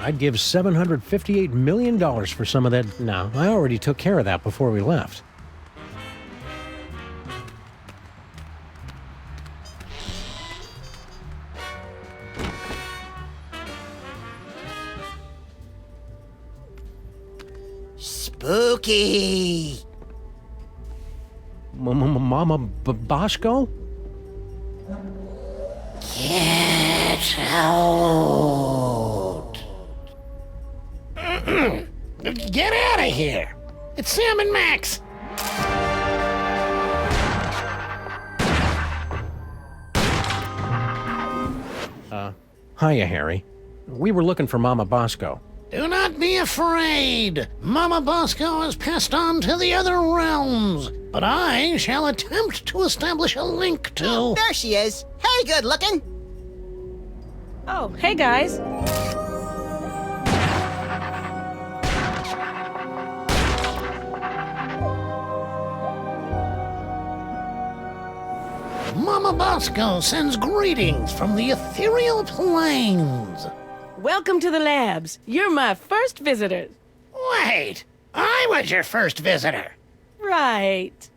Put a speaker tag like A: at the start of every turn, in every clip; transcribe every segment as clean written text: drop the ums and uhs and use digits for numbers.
A: I'd give $758 million for some of that. No, I already took care of that before we left.
B: Spooky!
A: Mama Bosco?
B: Get out! Get out of here! It's Sam and Max!
A: Hiya, Harry. We were looking for Mama Bosco.
B: Do not be afraid! Mama Bosco has passed on to the other realms, but I shall attempt to establish a link to...
C: Oh, there she is. Hey, good looking.
D: Oh, hey guys.
B: Mama Bosco sends greetings from the ethereal plains.
D: Welcome to the labs. You're my first visitors.
B: Wait, I was your first visitor.
D: Right.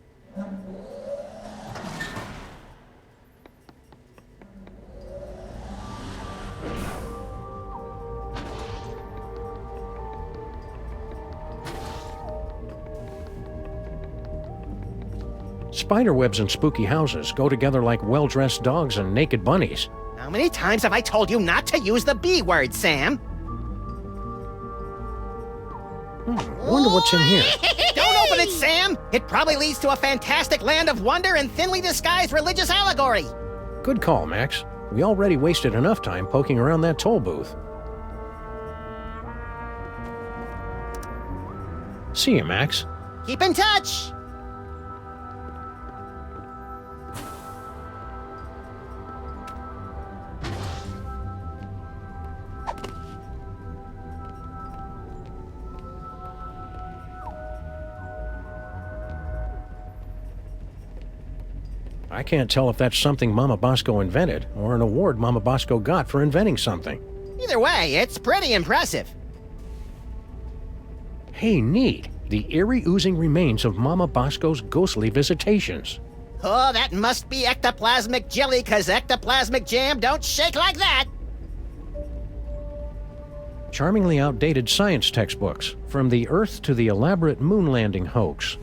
A: Spiderwebs and spooky houses go together like well-dressed dogs and naked bunnies.
C: How many times have I told you not to use the B word, Sam?
A: Wonder what's in here.
C: Don't open it, Sam! It probably leads to a fantastic land of wonder and thinly disguised religious allegory.
A: Good call, Max. We already wasted enough time poking around that toll booth. See you, Max.
C: Keep in touch!
A: I can't tell if that's something Mama Bosco invented or an award Mama Bosco got for inventing something.
C: Either way, it's pretty impressive.
A: Hey, neat. The eerie oozing remains of Mama Bosco's ghostly visitations.
C: Oh, that must be ectoplasmic jelly, 'cause ectoplasmic jam don't shake like that!
A: Charmingly outdated science textbooks, from the Earth to the elaborate moon landing hoax.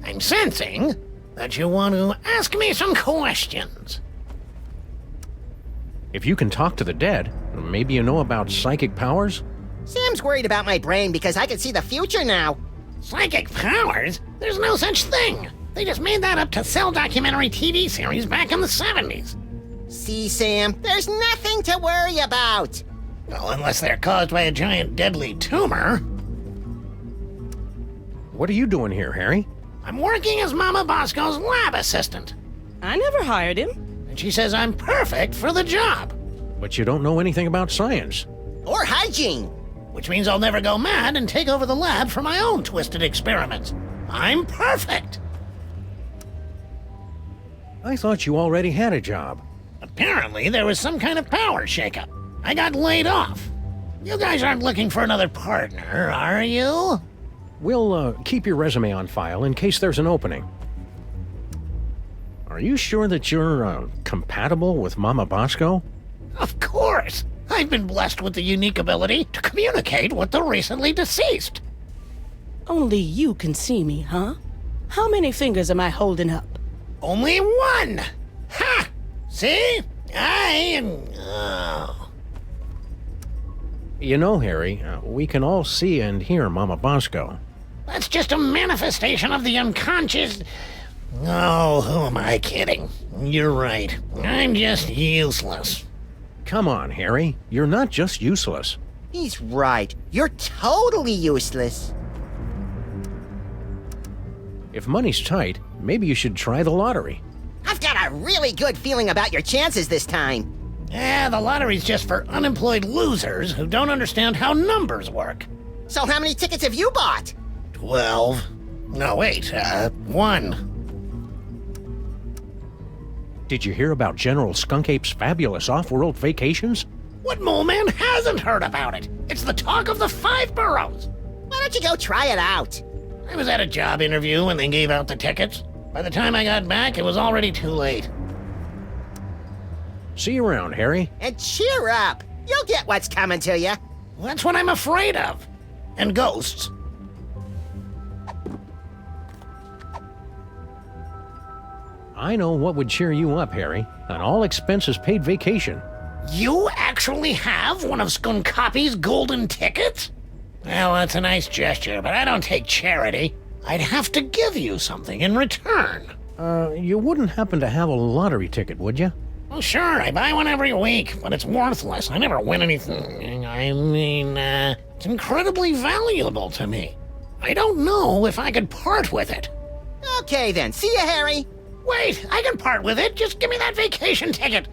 B: I'm sensing that you want to ask me some questions.
A: If you can talk to the dead, maybe you know about psychic powers?
C: Sam's worried about my brain because I can see the future now.
B: Psychic powers? There's no such thing. They just made that up to sell documentary TV series back in the 70s.
C: See, Sam, there's nothing to worry about.
B: Well, unless they're caused by a giant deadly tumor.
A: What are you doing here, Harry?
B: I'm working as Mama Bosco's lab assistant.
D: I never hired him.
B: And she says I'm perfect for the job.
A: But you don't know anything about science.
C: Or hygiene.
B: Which means I'll never go mad and take over the lab for my own twisted experiments. I'm perfect.
A: I thought you already had a job.
B: Apparently, there was some kind of power shakeup. I got laid off. You guys aren't looking for another partner, are you?
A: We'll keep your resume on file in case there's an opening. Are you sure that you're compatible with Mama Bosco?
B: Of course. I've been blessed with the unique ability to communicate with the recently deceased.
D: Only you can see me, huh? How many fingers am I holding up?
B: Only one! Ha! See? I am... Oh.
A: You know, Harry, we can all see and hear Mama Bosco.
B: That's just a manifestation of the unconscious... Oh, who am I kidding? You're right. I'm just useless.
A: Come on, Harry. You're not just useless.
C: He's right. You're totally useless.
A: If money's tight, maybe you should try the lottery.
C: I've got a really good feeling about your chances this time.
B: Yeah, the lottery's just for unemployed losers who don't understand how numbers work.
C: So how many tickets have you bought?
B: 12. No, wait, 1.
A: Did you hear about General Skunkape's fabulous off-world vacations?
B: What mole man hasn't heard about it? It's the talk of the 5 boroughs.
C: Why don't you go try it out?
B: I was at a job interview when they gave out the tickets. By the time I got back, it was already too late.
A: See you around, Harry.
C: And cheer up. You'll get what's coming to you.
B: That's what I'm afraid of. And ghosts.
A: I know what would cheer you up, Harry. An all-expenses-paid vacation.
B: You actually have one of Skunkape's golden tickets? Well, that's a nice gesture, but I don't take charity. I'd have to give you something in return.
A: You wouldn't happen to have a lottery ticket, would you?
B: Well, sure, I buy one every week, but it's worthless. I never win anything. I mean, it's incredibly valuable to me. I don't know if I could part with it.
C: Okay then, see ya, Harry.
B: Wait, I can part with it. Just give me that vacation ticket.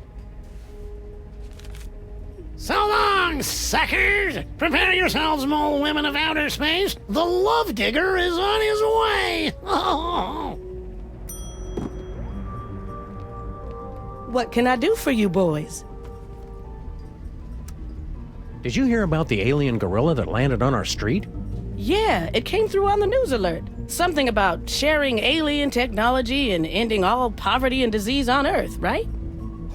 B: So long, suckers! Prepare yourselves, mole women of outer space. The love digger is on his way. Oh.
D: What can I do for you boys?
A: Did you hear about the alien gorilla that landed on our street?
D: Yeah, it came through on the news alert. Something about sharing alien technology and ending all poverty and disease on Earth, right?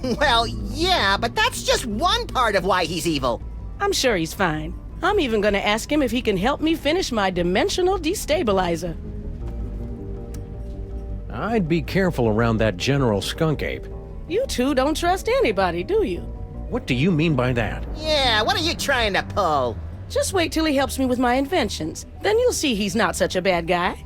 C: Well, yeah, but that's just one part of why he's evil.
D: I'm sure he's fine. I'm even gonna ask him if he can help me finish my dimensional destabilizer.
A: I'd be careful around that General Skunkape.
D: You two don't trust anybody, do you?
A: What do you mean by that?
C: Yeah, what are you trying to pull?
D: Just wait till he helps me with my inventions. Then you'll see he's not such a bad guy.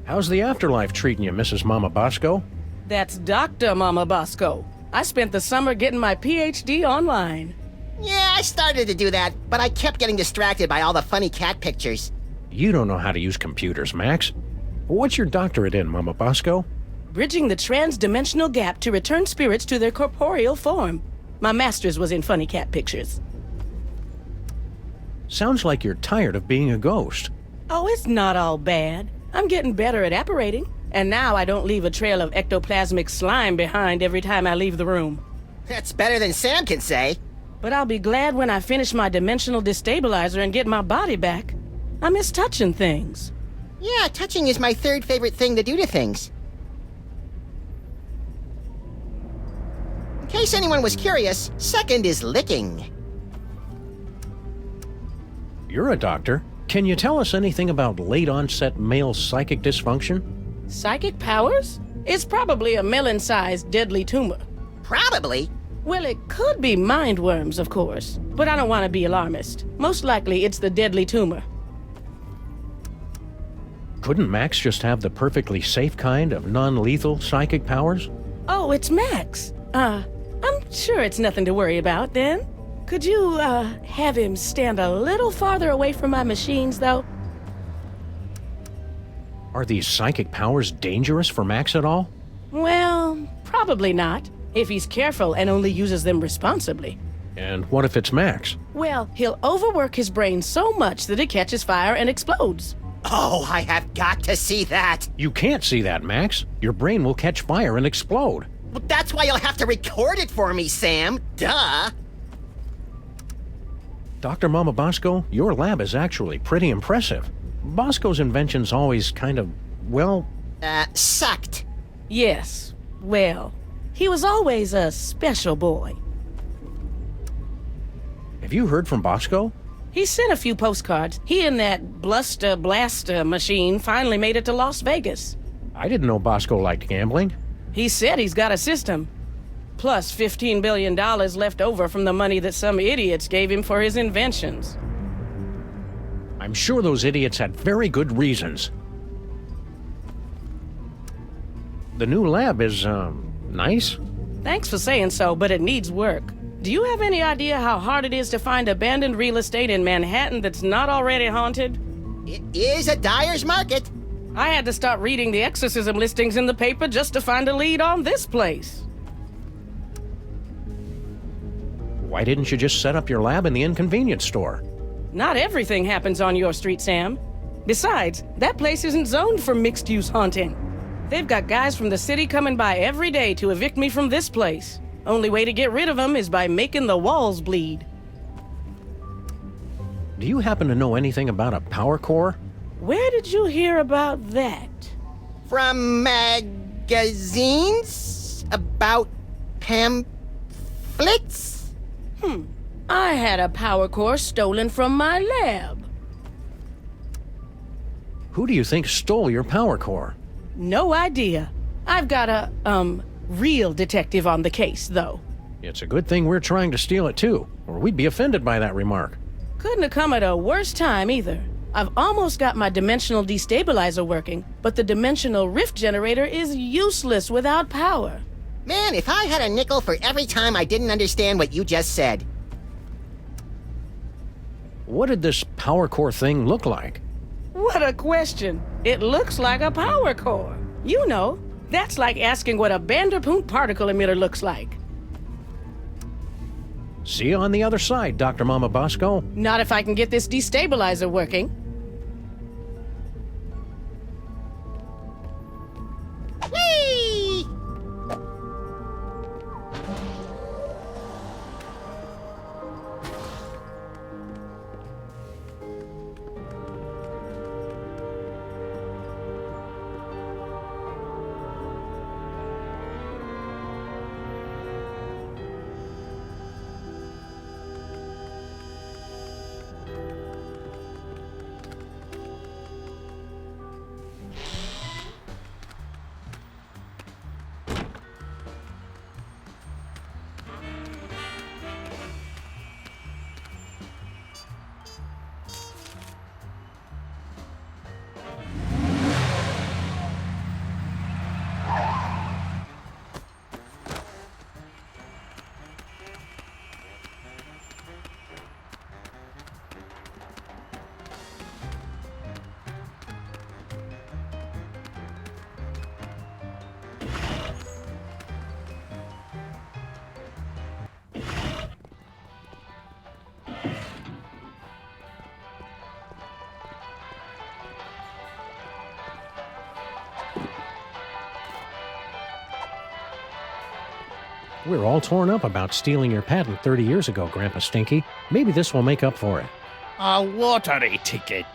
A: How's the afterlife treating you, Mrs. Mama Bosco?
D: That's Dr. Mama Bosco. I spent the summer getting my PhD online.
C: Yeah, I started to do that, but I kept getting distracted by all the funny cat pictures.
A: You don't know how to use computers, Max. What's your doctorate in, Mama Bosco?
D: Bridging the trans-dimensional gap to return spirits to their corporeal form. My master's was in funny cat pictures.
A: Sounds like you're tired of being a ghost.
D: Oh, it's not all bad. I'm getting better at apparating. And now I don't leave a trail of ectoplasmic slime behind every time I leave the room.
C: That's better than Sam can say.
D: But I'll be glad when I finish my dimensional destabilizer and get my body back. I miss touching things.
C: Yeah, touching is my 3rd favorite thing to do to things. In case anyone was curious, 2nd is licking.
A: You're a doctor. Can you tell us anything about late-onset male psychic dysfunction?
D: Psychic powers? It's probably a melon-sized deadly tumor.
C: Probably.
D: Well, it could be mind worms, of course. But I don't want to be alarmist. Most likely it's the deadly tumor.
A: Couldn't Max just have the perfectly safe kind of non-lethal psychic powers?
D: Oh, it's Max. I'm sure it's nothing to worry about, then. Could you, have him stand a little farther away from my machines, though?
A: Are these psychic powers dangerous for Max at all?
D: Well, probably not, if he's careful and only uses them responsibly.
A: And what if it's Max?
D: Well, he'll overwork his brain so much that it catches fire and explodes.
C: Oh, I have got to see that.
A: You can't see that, Max. Your brain will catch fire and explode.
C: Well, that's why you'll have to record it for me, Sam. Duh.
A: Dr. Mama Bosco, your lab is actually pretty impressive. Bosco's inventions always kind of, well...
C: Sucked.
D: Yes, well, he was always a special boy.
A: Have you heard from Bosco?
D: He sent a few postcards. He and that Bluster Blaster machine finally made it to Las Vegas.
A: I didn't know Bosco liked gambling.
D: He said he's got a system. Plus $15 billion left over from the money that some idiots gave him for his inventions.
A: I'm sure those idiots had very good reasons. The new lab is, nice?
D: Thanks for saying so, but it needs work. Do you have any idea how hard it is to find abandoned real estate in Manhattan that's not already haunted?
C: It is a dyer's market.
D: I had to start reading the exorcism listings in the paper just to find a lead on this place.
A: Why didn't you just set up your lab in the inconvenience store?
D: Not everything happens on your street, Sam. Besides, that place isn't zoned for mixed-use haunting. They've got guys from the city coming by every day to evict me from this place. Only way to get rid of them is by making the walls bleed.
A: Do you happen to know anything about a power core?
D: Where did you hear about that?
C: From magazines? About pamphlets?
D: I had a power core stolen from my lab.
A: Who do you think stole your power core?
D: No idea. I've got a, real detective on the case, though.
A: It's a good thing we're trying to steal it too, or we'd be offended by that remark.
D: Couldn't have come at a worse time either. I've almost got my dimensional destabilizer working, but the dimensional rift generator is useless without power.
C: Man, if I had a nickel for every time I didn't understand what you just said.
A: What did this power core thing look like?
D: What a question. It looks like a power core. You know, that's like asking what a Vanderpunt particle emitter looks like.
A: See you on the other side, Dr. Mama Bosco.
D: Not if I can get this destabilizer working.
C: Whee!
A: We're all torn up about stealing your patent 30 years ago, Grandpa Stinky. Maybe this will make up for it.
E: A lottery ticket.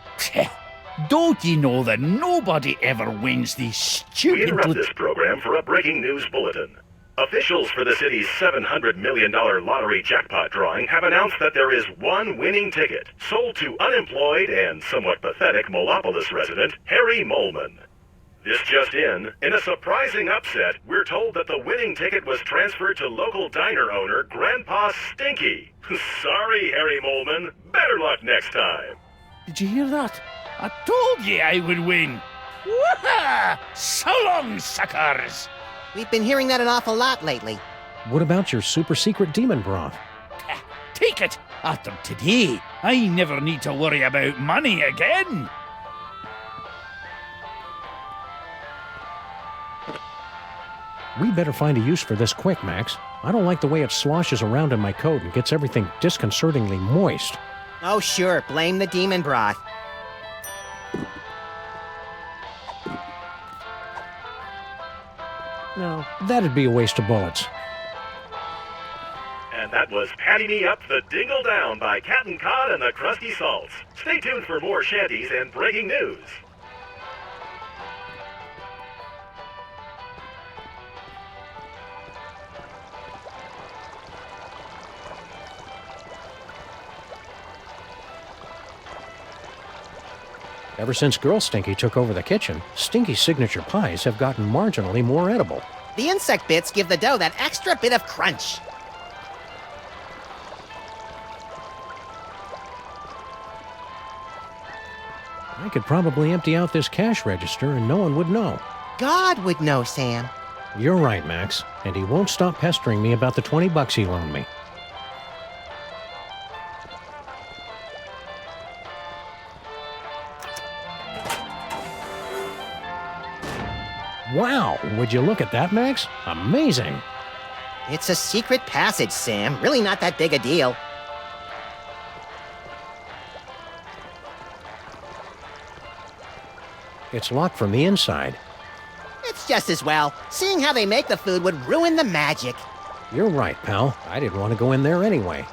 E: Don't you know that nobody ever wins these
F: We
E: stupid...
F: interrupt this program for a breaking news bulletin. Officials for the city's $700 million lottery jackpot drawing have announced that there is one winning ticket sold to unemployed and somewhat pathetic Molopolis resident Harry Molman. This just in a surprising upset, we're told that the winning ticket was transferred to local diner owner Grandpa Stinky. Sorry, Harry Molman. Better luck next time.
E: Did you hear that? I told you I would win. Wah! So long, suckers.
C: We've been hearing that an awful lot lately.
A: What about your super secret demon broth?
E: Take it. After today, I never need to worry about money again.
A: We better find a use for this quick, Max. I don't like the way it sloshes around in my coat and gets everything disconcertingly moist.
C: Oh, sure, blame the demon broth.
A: No, that'd be a waste of bullets.
F: And that was Patty Me Up the Dingle Down by Captain Cod and the Krusty Salts. Stay tuned for more shanties and breaking news.
A: Ever since Girl Stinky took over the kitchen, Stinky's signature pies have gotten marginally more edible.
C: The insect bits give the dough that extra bit of crunch.
A: I could probably empty out this cash register and no one would know.
C: God would know, Sam.
A: You're right, Max, and he won't stop pestering me about the 20 bucks he loaned me. Wow, would you look at that, Max? Amazing!
C: It's a secret passage, Sam. Really not that big a deal.
A: It's locked from the inside.
C: It's It's just as well. Seeing how they make the food would ruin the magic.
A: You're right, pal. I didn't want to go in there anyway.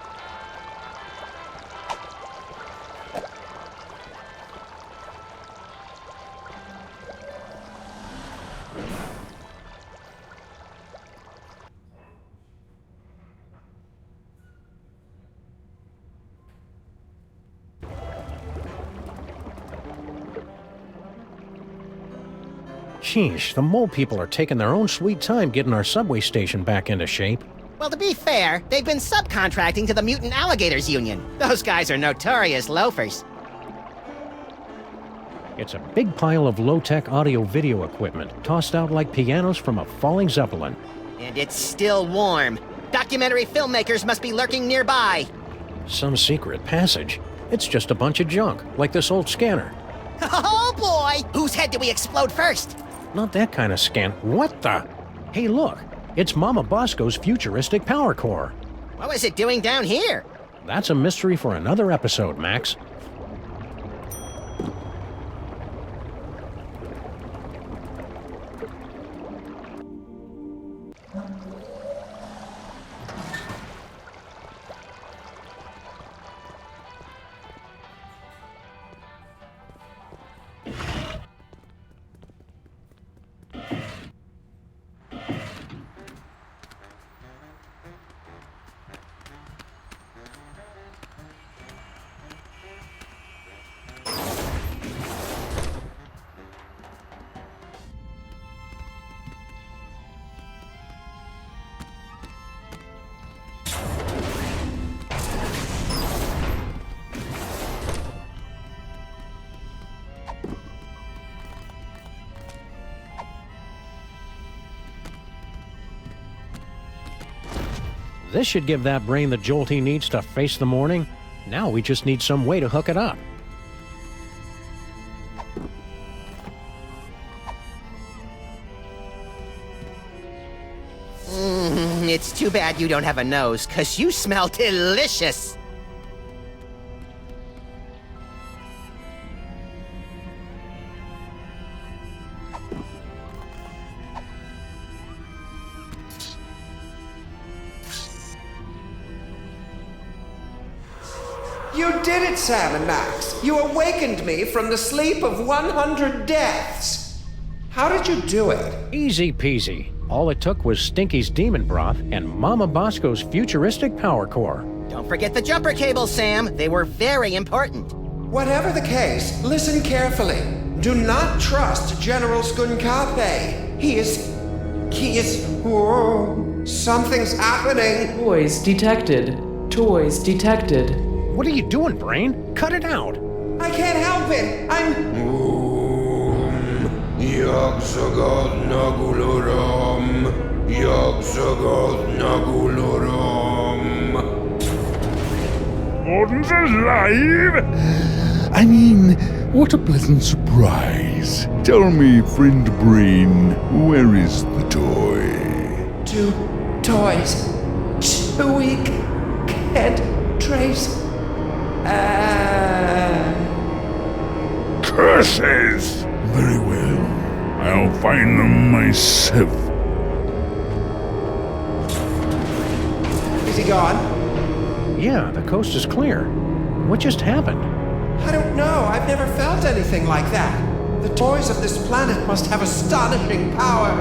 A: Sheesh, the mole people are taking their own sweet time getting our subway station back into shape.
C: Well, to be fair, they've been subcontracting to the Mutant Alligators Union. Those guys are notorious loafers.
A: It's a big pile of low-tech audio-video equipment, tossed out like pianos from a falling Zeppelin.
C: And it's still warm. Documentary filmmakers must be lurking nearby.
A: Some secret passage. It's just a bunch of junk, like this old scanner.
C: Oh boy! Whose head did we explode first?
A: Not that kind of scan. What the? Hey, look. It's Mama Bosco's futuristic power core.
C: What was it doing down here?
A: That's a mystery for another episode, Max. This should give that brain the jolt he needs to face the morning. Now we just need some way to hook it up.
C: It's too bad you don't have a nose, 'cause you smell delicious.
G: You did it, Sam and Max. You awakened me from the sleep of 100 deaths. How did you do it?
A: Easy peasy. All it took was Stinky's demon broth and Mama Bosco's futuristic power core.
C: Don't forget the jumper cables, Sam. They were very important.
G: Whatever the case, listen carefully. Do not trust General Skunkape. He is... Whoa. Something's happening.
H: Toys detected. Toys detected.
A: What are you doing, Brain? Cut it out.
G: I can't help it. I'm... Yogzagot Nagulorum. Yogzagot Nagulorum.
E: Gordon's alive? I mean, what a pleasant surprise. Tell me, friend Brain, where is the toy?
G: 2 toys. 2 week. Can't trace.
E: Curses! Very well. I'll find them myself.
G: Is he gone?
A: Yeah, the coast is clear. What just happened?
G: I don't know. I've never felt anything like that. The toys of this planet must have astonishing power.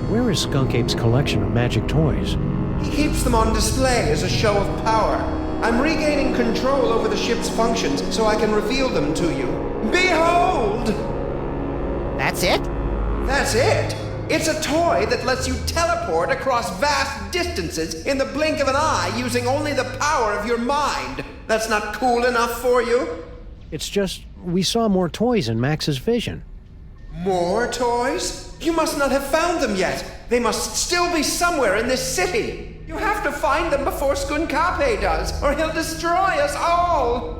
A: Where is Skunk Ape's collection of magic toys?
G: He keeps them on display as a show of power. I'm regaining control over the ship's functions so I can reveal them to you. Behold!
C: That's it?
G: That's it! It's a toy that lets you teleport across vast distances in the blink of an eye using only the power of your mind. That's not cool enough for you?
A: It's just, we saw more toys in Max's vision.
G: More toys? You must not have found them yet. They must still be somewhere in this city. You have to find them before Skunkape does, or he'll destroy us all!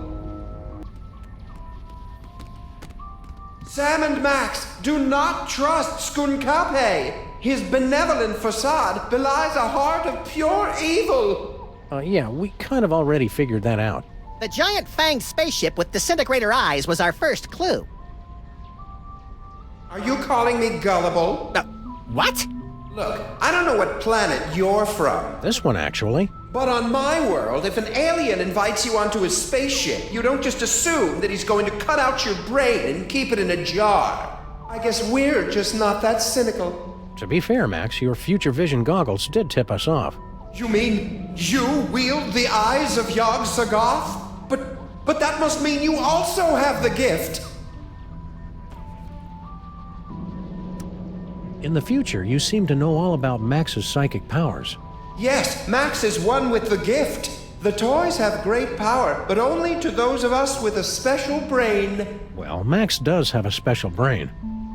G: Sam and Max, do not trust Skunkape! His benevolent facade belies a heart of pure evil!
A: Yeah, we kind of already figured that out.
C: The giant fanged spaceship with disintegrator eyes was our first clue.
G: Are you calling me gullible?
C: What?
G: Look, I don't know what planet you're from,
A: This one, actually.
G: but on my world, if an alien invites you onto his spaceship, you don't just assume that he's going to cut out your brain and keep it in a jar. I guess we're just not that cynical.
A: To be fair, Max, your future vision goggles did tip us off.
G: You mean you wield the eyes of Yog-Sothoth? But that must mean you also have the gift.
A: In the future, you seem to know all about Max's psychic powers.
G: Yes, Max is one with the gift. The toys have great power, but only to those of us with a special brain.
A: Well, Max does have a special brain.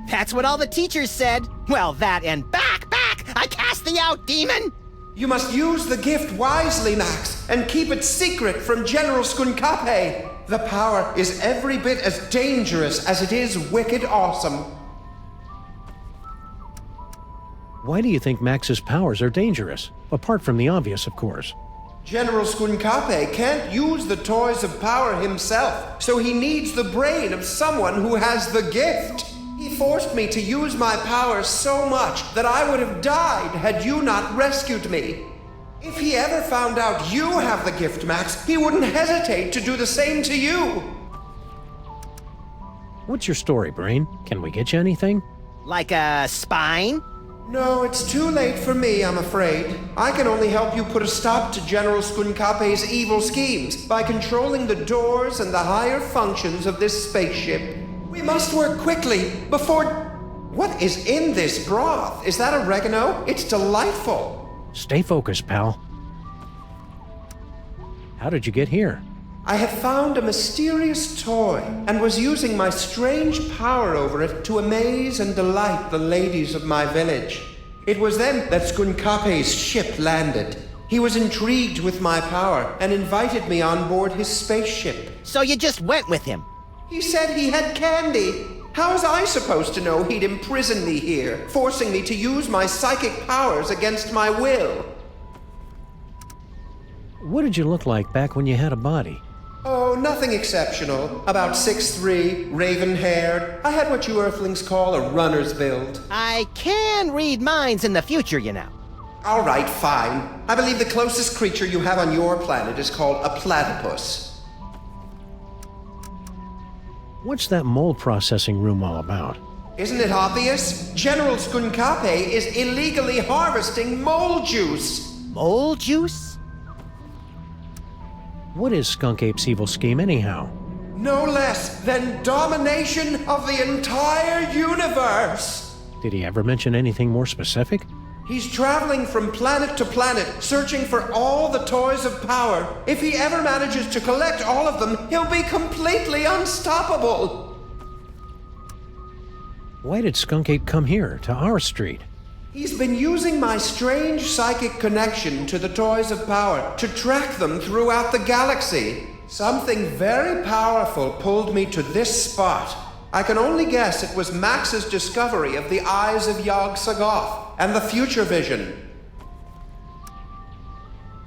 C: That's what all the teachers said. Well, that and back! I cast thee out, demon!
G: You must use the gift wisely, Max, and keep it secret from General Skunkape. The power is every bit as dangerous as it is wicked awesome.
A: Why do you think Max's powers are dangerous? Apart from the obvious, of course.
G: General Skunkape can't use the toys of power himself, so he needs the brain of someone who has the gift. He forced me to use my powers so much that I would have died had you not rescued me. If he ever found out you have the gift, Max, he wouldn't hesitate to do the same to you.
A: What's your story, Brain? Can we get you anything?
C: Like a spine?
G: No, it's too late for me, I'm afraid. I can only help you put a stop to General Skunkape's evil schemes by controlling the doors and the higher functions of this spaceship. We must work quickly before... What is in this broth? Is that oregano? It's delightful.
A: Stay focused, pal. How did you get here?
G: I had found a mysterious toy and was using my strange power over it to amaze and delight the ladies of my village. It was then that Skunkape's ship landed. He was intrigued with my power and invited me on board his spaceship.
C: So you just went with him?
G: He said he had candy. How was I supposed to know he'd imprison me here, forcing me to use my psychic powers against my will?
A: What did you look like back when you had a body?
G: Oh, nothing exceptional. About 6'3", raven-haired. I had what you Earthlings call a runner's build.
C: I can read minds in the future, you know.
G: All right, fine. I believe the closest creature you have on your planet is called a platypus.
A: What's that mold processing room all about?
G: Isn't it obvious? General Skunkape is illegally harvesting mole juice.
C: Mole juice?
A: What is Skunk Ape's evil scheme, anyhow?
G: No less than domination of the entire universe.
A: Did he ever mention anything more specific?
G: He's traveling from planet to planet, searching for all the toys of power. If he ever manages to collect all of them, he'll be completely unstoppable.
A: Why did Skunk Ape come here, to our street?
G: He's been using my strange psychic connection to the toys of power to track them throughout the galaxy. Something very powerful pulled me to this spot. I can only guess it was Max's discovery of the eyes of Yog-Sothoth and the future vision.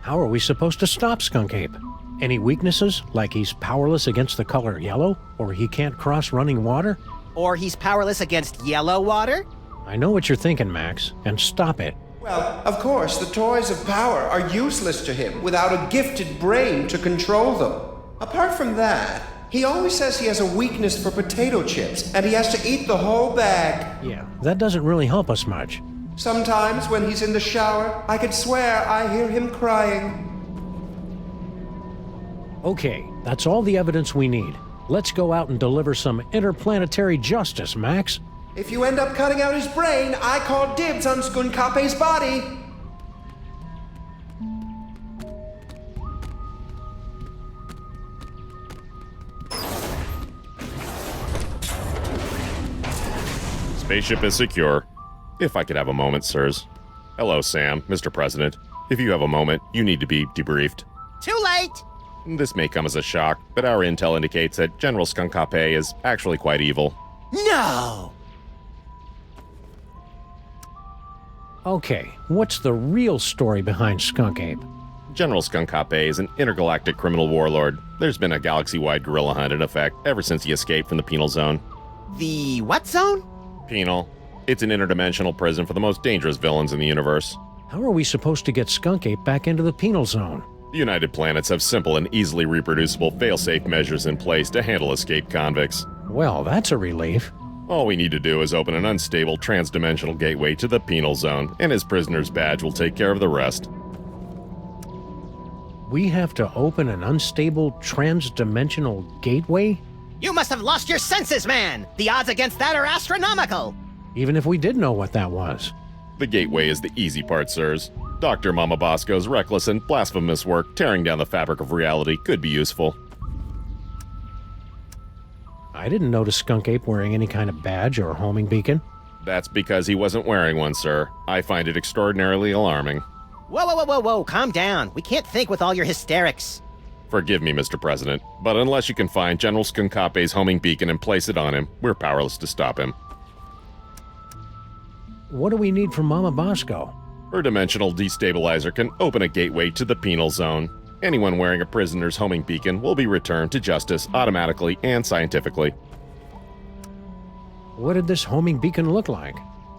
A: How are we supposed to stop Skunk Ape? Any weaknesses, like he's powerless against the color yellow, or he can't cross running water?
C: Or he's powerless against yellow water?
A: I know what you're thinking, Max, and stop it.
G: Well, of course, the toys of power are useless to him without a gifted brain to control them. Apart from that, he always says he has a weakness for potato chips, and he has to eat the whole bag.
A: Yeah, that doesn't really help us much.
G: Sometimes, when he's in the shower, I could swear I hear him crying.
A: Okay, that's all the evidence we need. Let's go out and deliver some interplanetary justice, Max.
G: If you end up cutting out his brain, I call dibs on Skunkape's body.
I: Spaceship is secure. If I could have a moment, sirs. Hello, Sam, Mr. President. If you have a moment, you need to be debriefed.
C: Too late!
I: This may come as a shock, but our intel indicates that General Skunkape is actually quite evil.
C: No!
A: Okay, what's the real story behind Skunk Ape?
I: General Skunkape is an intergalactic criminal warlord. There's been a galaxy-wide guerrilla hunt in effect ever since he escaped from the penal zone.
C: The what zone?
I: Penal. It's an interdimensional prison for the most dangerous villains in the universe.
A: How are we supposed to get Skunk Ape back into the penal zone?
I: The United Planets have simple and easily reproducible fail-safe measures in place to handle escaped convicts.
A: Well, that's a relief.
I: All we need to do is open an unstable transdimensional gateway to the penal zone, and his prisoner's badge will take care of the rest.
A: We have to open an unstable transdimensional gateway?
C: You must have lost your senses, man! The odds against that are astronomical!
A: Even if we did know what that was.
I: The gateway is the easy part, sirs. Dr. Mama Bosco's reckless and blasphemous work tearing down the fabric of reality could be useful.
A: I didn't notice Skunk Ape wearing any kind of badge or homing beacon.
I: That's because he wasn't wearing one, sir. I find it extraordinarily alarming.
C: Whoa, calm down. We can't think with all your hysterics.
I: Forgive me, Mr. President, but unless you can find General Skunkape's homing beacon and place it on him, we're powerless to stop him.
A: What do we need from Mama Bosco?
I: Her dimensional destabilizer can open a gateway to the penal zone. Anyone wearing a prisoner's homing beacon will be returned to justice automatically and scientifically.
A: What did this homing beacon look like?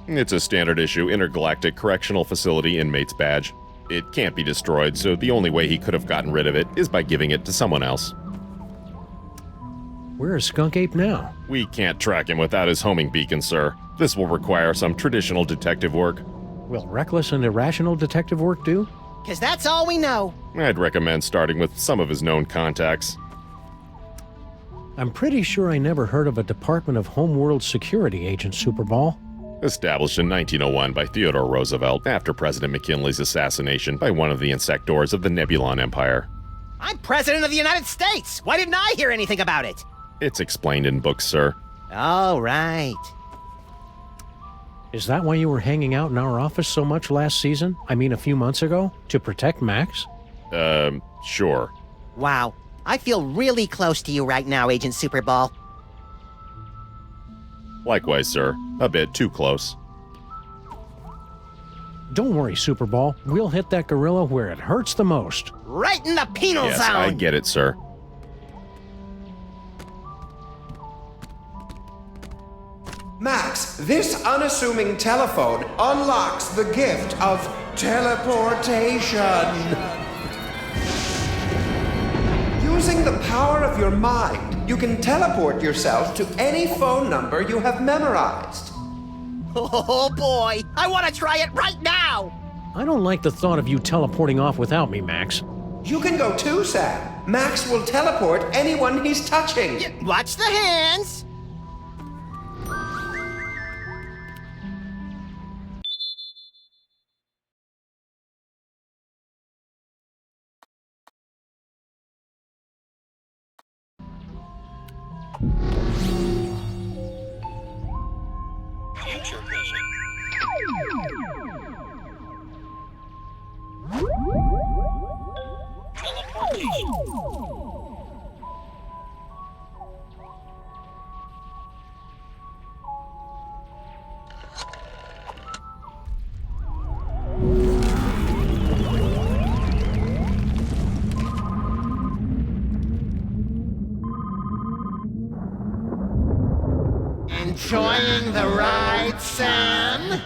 I: It's a standard issue intergalactic correctional facility inmate's badge. It can't be destroyed, so the only way he could have gotten rid of it is by giving it to someone else.
A: Where is Skunk Ape now?
I: We can't track him without his homing beacon, sir. This will require some traditional detective work.
A: Will reckless and irrational detective work do?
C: 'Cause that's all we know.
I: I'd recommend starting with some of his known contacts.
A: I'm pretty sure I never heard of a Department of Homeworld Security agent, Superball.
I: Established in 1901 by Theodore Roosevelt after President McKinley's assassination by one of the insectors of the Nebulon Empire.
C: I'm President of the United States! Why didn't I hear anything about it?
I: It's explained in books, sir.
C: Oh, right.
A: Is that why you were hanging out in our office so much last season? I mean, a few months ago? To protect Max?
I: Sure.
C: Wow. I feel really close to you right now, Agent Superball.
I: Likewise, sir. A bit too close.
A: Don't worry, Superball. We'll hit that gorilla where it hurts the most.
C: Right in the penal
I: Yes,
C: zone!
I: I get it, sir.
G: Max, this unassuming telephone unlocks the gift of teleportation. Using the power of your mind, you can teleport yourself to any phone number you have memorized.
C: Oh boy! I want to try it right now!
A: I don't like the thought of you teleporting off without me, Max.
G: You can go too, Sam. Max will teleport anyone he's touching.
C: Watch the hands!
J: Future vision. Teleportation.
C: Enjoying the ride, Sam?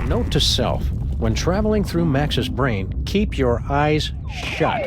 A: Note to self. When traveling through Max's brain, keep your eyes shut.